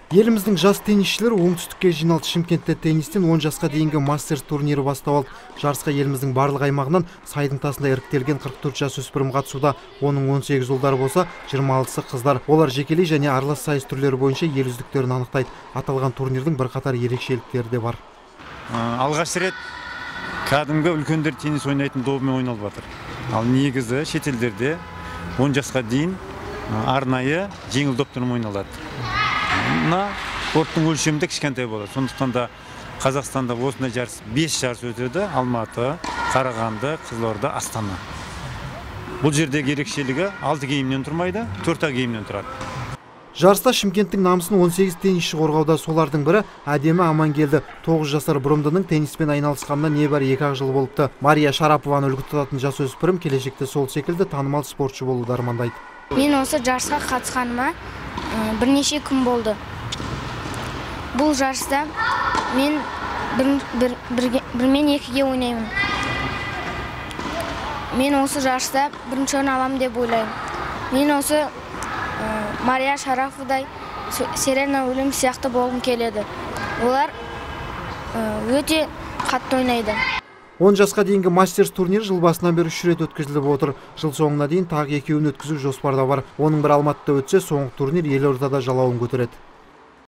Еліміздің жас теннисшілері оңтүстікке жиналды. Шымкентте теннистен 10 жасқа дейінгі мастерс турнирі бастап алды. Жарысқа еліміздің барлық аймағынан сайдың тасында іріктелген 44 жасөспірім қатысуда. Оның 18 ұлдары болса, 26-сы қыздар. Олар жекелей және аралас сайыс түрлері бойынша ел үздіктерін анықтайды. Аталған турнирдің бірқатар ерекшеліктері де бар. Алғаш рет кәдімгі үлкендер теннис ойнайтын добымен ойналып жатыр. Ал негізі шетелдерде 10 жасқа дейін арнайы жеңіл доппен ойналады. Спорттың өлшемі кішкентай болады. Сондықтан да Қазақстанда осындай жарыс 5 жарыс өтеді: Алматы, Қарағанды, Қызылорда, Астана. Бұл жердегі ерекшелігі 6 геймнен тұрмайды, 4 геймнен тұрады. Жарыста Шымкенттің намысын 18 теннисші қорғауда. Солардың бірі әдемі Амангелді. 9 жасар бұрымдының тенниспен айналысқанына небәрі 2 жыл болыпты. Мария Шарапованы үлгі тұтатын жасөспірім келешекте сол секілді танымал спортшы болуды армандайды. Мен осы жарысқа қатысқаныма бірнеше күн болды. Бұл жарыста мен бірмен екіге ойнаймын. Мен осы жарыста бірінші орын аламын деп ойлаймын. Мен осы Мария Шарафовдай, Серена Уильямс сияқты болғым келеді. Олар өте қатты ойнайды. 10 жасқа дейінгі мастерс турнирі жыл басынан бері 3 рет өткізіліп отыр. Жыл соңына дейін тағы 2-ін өткізу жоспарда бар. Оның бір Алматыда өтсе, соңғы турнир елордада жалауын көтереді.